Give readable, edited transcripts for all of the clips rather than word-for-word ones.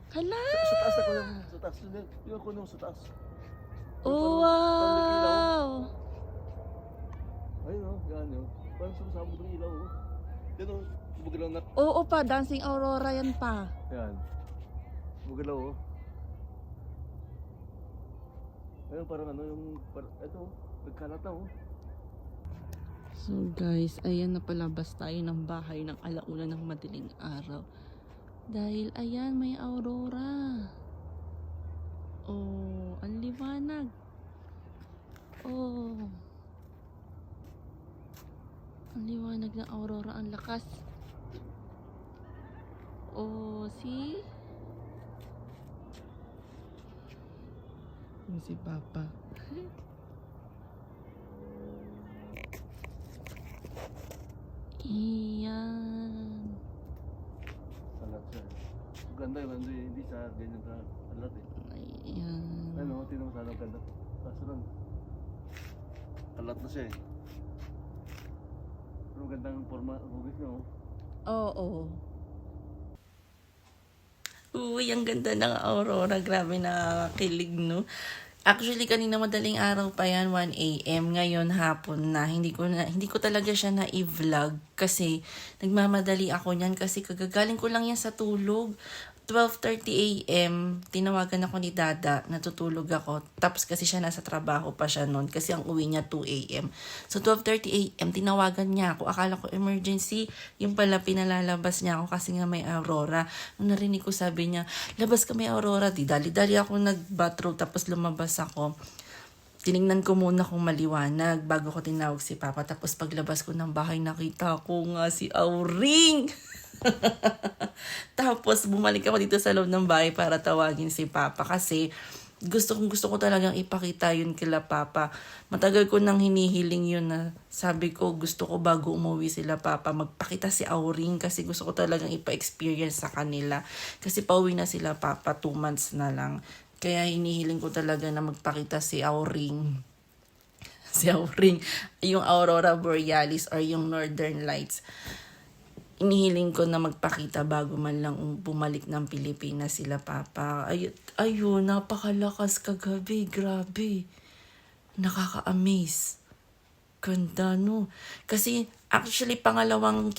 Hala! Sa taas ako yung, sa taas. Yung ako nung sa taas. Oh, Parang may ilaw. wow! Ayun o, yan yun. Parang sumasabog ng ilaw o. Yan o, bugalaw na. Oo pa, dancing aurora yan pa. Yan. Bugalaw o. Ayun, parang ano yung, ito o, nagkalata o. So guys, ayan napalabas tayo ng bahay ng alauna ng madaling araw. Dahil ayan, may aurora. Oh, ang liwanag. Oh. Ang liwanag ng aurora, ang lakas. Oh, see? Yung si Papa. Iyan. Alat siya. Ganda yun, hindi sa ganyan ka alat eh. Ayan. Ano, tinan mo sana ang ganda. Kaso lang, alat na siya eh. Pero gandang forma, hugis niya oh. Oo. Uy, ang ganda ng aurora. Grabe, nakakakilig, no? Actually, kanina madaling araw pa yan, 1 AM. Ngayon, hapon na. Hindi ko talaga siya na-i-vlog kasi nagmamadali ako niyan kasi kagagaling ko lang yan sa tulog. 12:30 AM, tinawagan ako ni Dada, natutulog ako. Tapos kasi siya nasa trabaho pa siya noon kasi ang uwi niya 2 AM. So 12:30 AM, tinawagan niya ako. Akala ko emergency, yung pala pinalalabas niya ako kasi nga may aurora. Nung narinig ko sabi niya, labas ka may aurora. Di dali-dali ako nag-bathrobe tapos lumabas ako. Tiningnan ko muna kung maliwanag bago ko tinawag si Papa. Tapos paglabas ko ng bahay, nakita ko nga si Auring. Tapos bumalik ako dito sa loob ng bahay para tawagin si Papa kasi gusto ko talagang ipakita yun kila Papa. Matagal ko nang hinihiling yun na sabi ko gusto ko bago umuwi sila Papa magpakita si Auring kasi gusto ko talagang ipa-experience sa kanila. Kasi pauwi na sila Papa, 2 months na lang. Kaya hinihiling ko talaga na magpakita si Auring. Si Auring, yung Aurora Borealis or yung Northern Lights. Inihiling ko na magpakita bago man lang bumalik ng Pilipinas sila Papa. Ayun, napakalakas kagabi, grabe. Nakaka-amaze. Ganda, no? Kasi actually pangalawang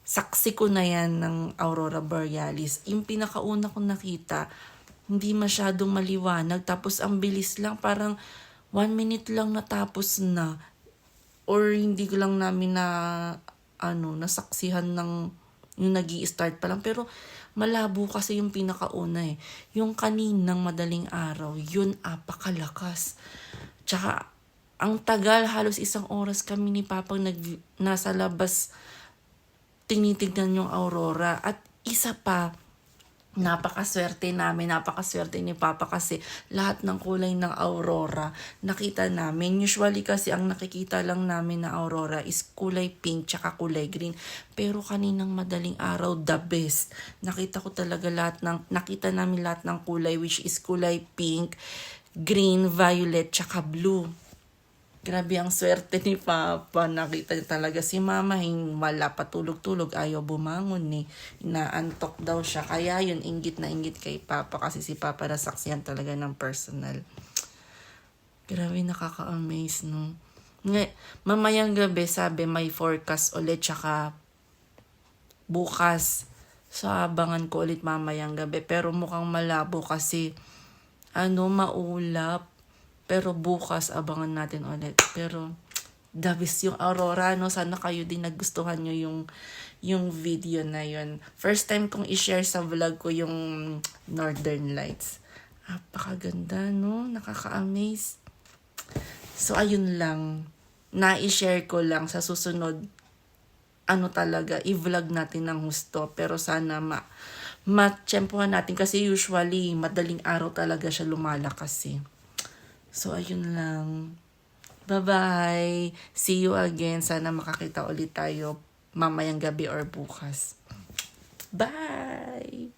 saksi ko na yan ng Aurora Borealis. Yung pinakauna kong nakita, hindi masyadong maliwanag. Tapos ang bilis lang, parang 1 minute lang natapos na. Or hindi ko lang namin nasaksihan ng yung nag-i-start pa lang. Pero malabo kasi yung pinakauna eh. Yung kaninang madaling araw, yun apakalakas. Tsaka, ang tagal, halos 1 oras kami ni Papang nasa labas tinitignan yung aurora. At isa pa, napakaswerte ni Papa kasi lahat ng kulay ng aurora nakita namin. Usually kasi ang nakikita lang namin na aurora is kulay pink tsaka kulay green. Pero kaninang madaling araw, the best. Nakita namin lahat ng kulay which is kulay pink, green, violet, tsaka blue. Grabe ang swerte ni Papa. Nakita niya talaga si Mama, wala patulog-tulog, ayaw bumangon eh. Inaantok daw siya. Kaya yun, inggit na inggit kay Papa kasi si Papa nasaksihan talaga ng personal. Grabe, nakaka-amaze, no? Mamayang gabi, sabi may forecast ulit, tsaka bukas. So, abangan ko ulit mamayang gabi. Pero mukhang malabo kasi, maulap. Pero bukas, abangan natin ulit. Pero, the best yung aurora, no? Sana kayo din nagustuhan nyo yung video na yun. First time kong i-share sa vlog ko yung Northern Lights. Napakaganda, no? Nakaka-amaze. So, ayun lang. Na-i-share ko lang sa susunod. I-vlog natin ng husto. Pero sana matsyempohan natin. Kasi usually, madaling araw talaga siya lumalakas eh. So, ayun lang. Bye-bye. See you again. Sana makakita ulit tayo mamayang gabi or bukas. Bye!